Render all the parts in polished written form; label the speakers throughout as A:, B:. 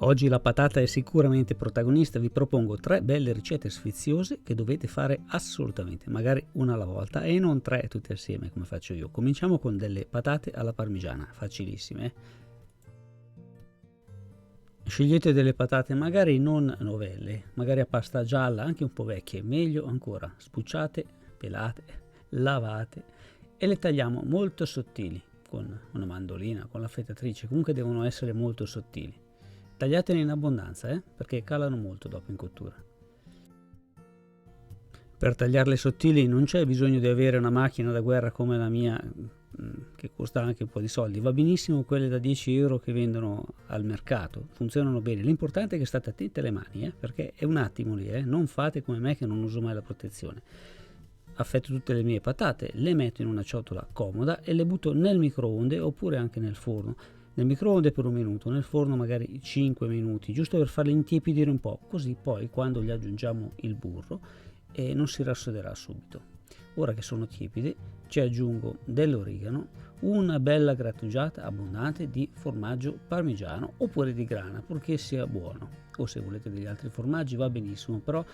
A: Oggi la patata è sicuramente protagonista, vi propongo 3 belle ricette sfiziose che dovete fare assolutamente, magari una alla volta e non 3 tutte assieme come faccio io. Cominciamo con delle patate alla parmigiana, facilissime. Scegliete delle patate magari non novelle, magari a pasta gialla, anche un po' vecchie, meglio ancora, sbucciate, pelate, lavate e le tagliamo molto sottili con una mandolina, con l'affettatrice, comunque devono essere molto sottili. Tagliatene in abbondanza, perché calano molto dopo in cottura. Per tagliarle sottili non c'è bisogno di avere una macchina da guerra come la mia, che costa anche un po' di soldi. Va benissimo quelle da 10 euro che vendono al mercato, funzionano bene. L'importante è che state attenti alle mani, perché è un attimo lì, non fate come me che non uso mai la protezione. Affetto tutte le mie patate, le metto in una ciotola comoda e le butto nel microonde oppure anche nel forno. Nel microonde per 1 minuto, nel forno magari 5 minuti, giusto per farle intiepidire un po', così poi quando gli aggiungiamo il burro non si raffredderà subito. Ora che sono tiepide ci aggiungo dell'origano, una bella grattugiata abbondante di formaggio parmigiano oppure di grana, purché sia buono, o se volete degli altri formaggi va benissimo, però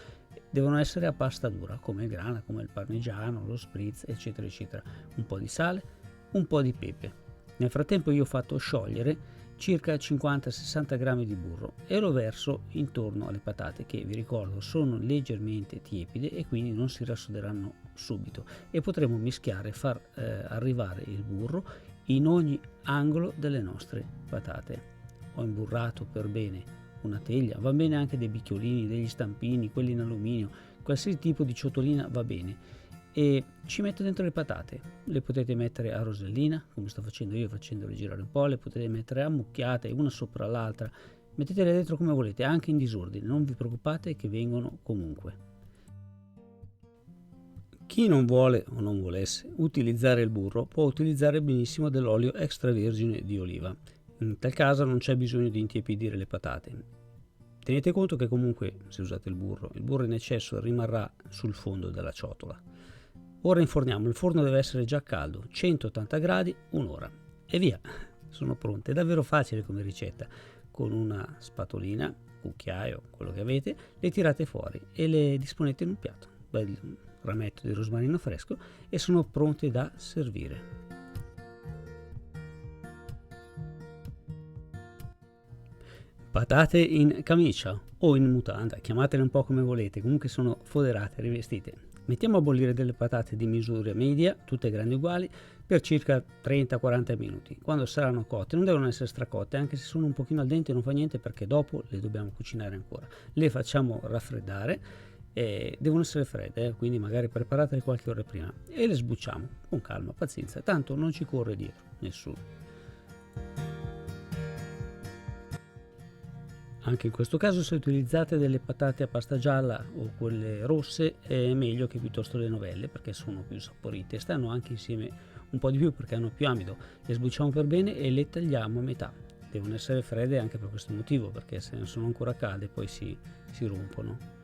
A: devono essere a pasta dura come il grana, come il parmigiano, lo spritz eccetera eccetera. Un po' di sale, un po' di pepe. Nel frattempo io ho fatto sciogliere circa 50-60 grammi di burro e lo verso intorno alle patate che, vi ricordo, sono leggermente tiepide e quindi non si rassoderanno subito, e potremo mischiare e far arrivare il burro in ogni angolo delle nostre patate. Ho imburrato per bene una teglia, va bene anche dei bicchiolini, degli stampini, quelli in alluminio, qualsiasi tipo di ciotolina va bene, e ci metto dentro le patate. Le potete mettere a rosellina come sto facendo io, facendole girare un po', le potete mettere ammucchiate una sopra l'altra, mettetele dentro come volete, anche in disordine, non vi preoccupate che vengono comunque. Chi non vuole o non volesse utilizzare il burro può utilizzare benissimo dell'olio extravergine di oliva. In tal caso non c'è bisogno di intiepidire le patate. Tenete conto che comunque se usate il burro in eccesso rimarrà sul fondo della ciotola. Ora inforniamo, il forno deve essere già caldo, 180 gradi, un'ora. E via, sono pronte. È davvero facile come ricetta. Con una spatolina, cucchiaio, quello che avete, le tirate fuori e le disponete in un piatto. Bel rametto di rosmarino fresco e sono pronte da servire. Patate in camicia o in mutanda, chiamatele un po' come volete, comunque sono foderate, rivestite. Mettiamo a bollire delle patate di misura media, tutte grandi uguali, per circa 30-40 minuti. Quando saranno cotte, non devono essere stracotte, anche se sono un pochino al dente non fa niente perché dopo le dobbiamo cucinare ancora. Le facciamo raffreddare, devono essere fredde, quindi magari preparatele qualche ora prima e le sbucciamo con calma, pazienza, tanto non ci corre dietro nessuno. Anche in questo caso se utilizzate delle patate a pasta gialla o quelle rosse è meglio che piuttosto le novelle, perché sono più saporite e stanno anche insieme un po' di più perché hanno più amido. Le sbucciamo per bene e le tagliamo a metà. Devono essere fredde anche per questo motivo, perché se non sono ancora calde poi si rompono.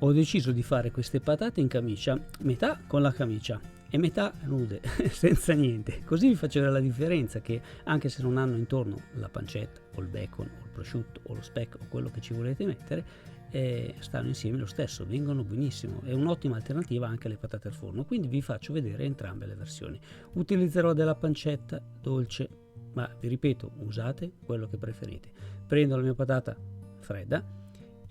A: Ho deciso di fare queste patate in camicia, metà con la camicia e metà nude, senza niente, così vi faccio vedere la differenza, che anche se non hanno intorno la pancetta o il bacon o il prosciutto o lo speck o quello che ci volete mettere, stanno insieme lo stesso, vengono benissimo, è un'ottima alternativa anche alle patate al forno, quindi vi faccio vedere entrambe le versioni. Utilizzerò della pancetta dolce, ma vi ripeto, usate quello che preferite. Prendo la mia patata fredda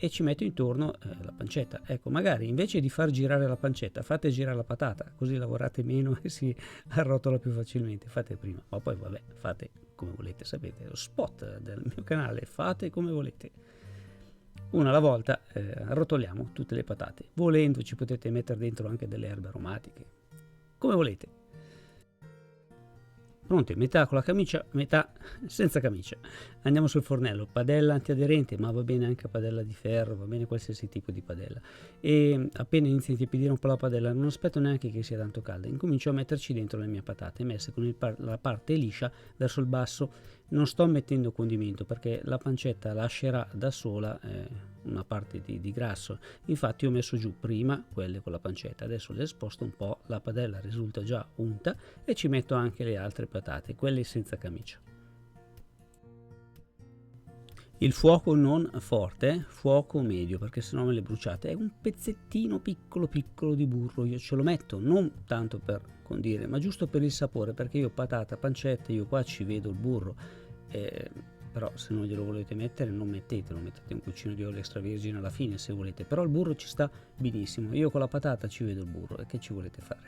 A: e ci metto intorno la pancetta. Ecco, magari invece di far girare la pancetta fate girare la patata, così lavorate meno e si arrotola più facilmente. Fate prima, ma poi vabbè, fate come volete, sapete, lo spot del mio canale, fate come volete. Una alla volta arrotoliamo tutte le patate. Volendo ci potete mettere dentro anche delle erbe aromatiche, come volete. Pronte, metà con la camicia, metà senza camicia. Andiamo sul fornello, padella antiaderente, ma va bene anche padella di ferro, va bene qualsiasi tipo di padella. E appena inizia a intiepidire un po' la padella, non aspetto neanche che sia tanto calda, incomincio a metterci dentro le mie patate, messe con la parte liscia verso il basso. Non sto mettendo condimento perché la pancetta lascerà da sola una parte di grasso. Infatti ho messo giù prima quelle con la pancetta, adesso le sposto un po', la padella risulta già unta e ci metto anche le altre patate, quelle senza camicia. Il fuoco non forte, fuoco medio, perché sennò me le bruciate. È un pezzettino piccolo piccolo di burro, io ce lo metto, non tanto per condire, ma giusto per il sapore, perché io patata, pancetta, io qua ci vedo il burro, però se non glielo volete mettere non mettetelo, mettete un cucino di olio extravergine alla fine se volete, però il burro ci sta benissimo, io con la patata ci vedo il burro, e che ci volete fare?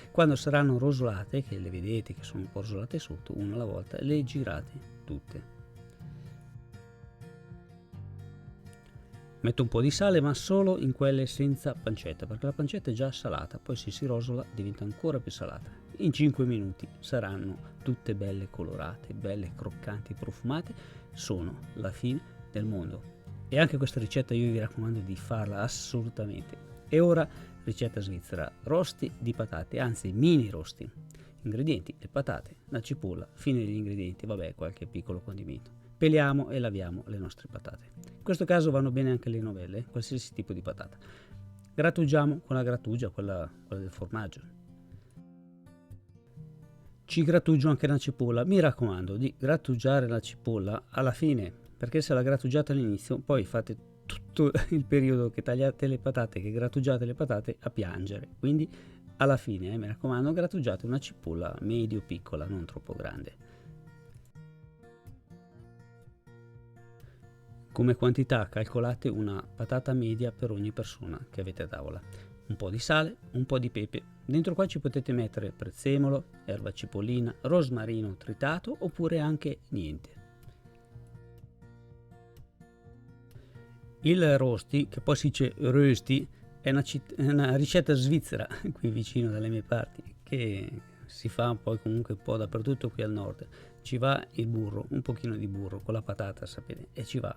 A: Quando saranno rosolate, che le vedete che sono un po' rosolate sotto, una alla volta, le girate tutte. Metto un po' di sale, ma solo in quelle senza pancetta, perché la pancetta è già salata, poi se si rosola diventa ancora più salata. In 5 minuti saranno tutte belle colorate, belle croccanti, profumate, sono la fine del mondo. E anche questa ricetta io vi raccomando di farla assolutamente. E ora ricetta svizzera, rosti di patate, anzi mini rosti. Ingredienti: le patate, la cipolla, fine degli ingredienti, vabbè, qualche piccolo condimento. Peliamo e laviamo le nostre patate. In questo caso vanno bene anche le novelle, qualsiasi tipo di patata. Grattugiamo con la grattugia, quella del formaggio. Ci grattugio anche la cipolla. Mi raccomando di grattugiare la cipolla alla fine, perché se la grattugiate all'inizio, poi fate tutto il periodo che tagliate le patate, che grattugiate le patate, a piangere. Quindi alla fine, mi raccomando, grattugiate una cipolla medio piccola, non troppo grande. Come quantità calcolate una patata media per ogni persona che avete a tavola. Un po' di sale, un po' di pepe. Dentro qua ci potete mettere prezzemolo, erba cipollina, rosmarino tritato oppure anche niente. Il rosti, che poi si dice rösti, è una ricetta svizzera qui vicino dalle mie parti, che si fa poi comunque un po' dappertutto qui al nord. Ci va il burro, un pochino di burro con la patata, sapete, e ci va,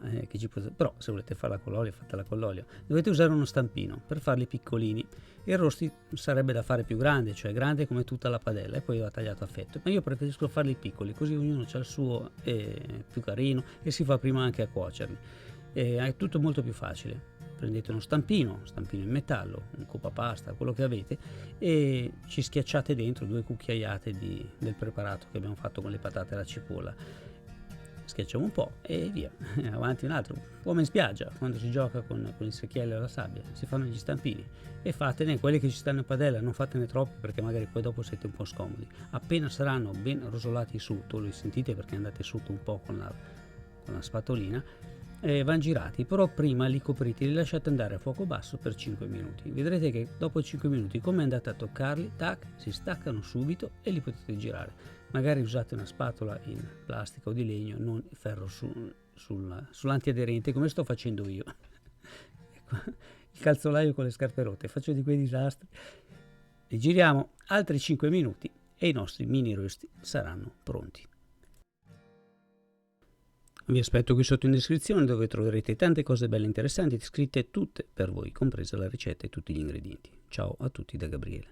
A: però se volete farla con l'olio, fatela con l'olio. Dovete usare uno stampino per farli piccolini. Il rosti sarebbe da fare più grande, cioè grande come tutta la padella, e poi va tagliato a fette, ma io preferisco farli piccoli, così ognuno ha il suo, più carino, e si fa prima anche a cuocerli. È tutto molto più facile. Prendete uno stampino in metallo, un copapasta, quello che avete, e ci schiacciate dentro 2 cucchiaiate del preparato che abbiamo fatto con le patate e la cipolla. Schiacciamo un po' e via, avanti un altro, come in spiaggia, quando si gioca con il secchiello e la sabbia, si fanno gli stampini, e fatene quelli che ci stanno in padella, non fatene troppi perché magari poi dopo siete un po' scomodi. Appena saranno ben rosolati sotto, lo sentite perché andate sotto un po' con la spatolina, vanno girati, però prima li coprite, li lasciate andare a fuoco basso per 5 minuti. Vedrete che dopo 5 minuti, come andate a toccarli, tac, si staccano subito e li potete girare. Magari usate una spatola in plastica o di legno, non ferro sull'antiaderente, come sto facendo io. Il calzolaio con le scarpe rotte, faccio di quei disastri. Li giriamo altri 5 minuti e i nostri mini rosti saranno pronti. Vi aspetto qui sotto in descrizione, dove troverete tante cose belle e interessanti scritte tutte per voi, compresa la ricetta e tutti gli ingredienti. Ciao a tutti da Gabriele.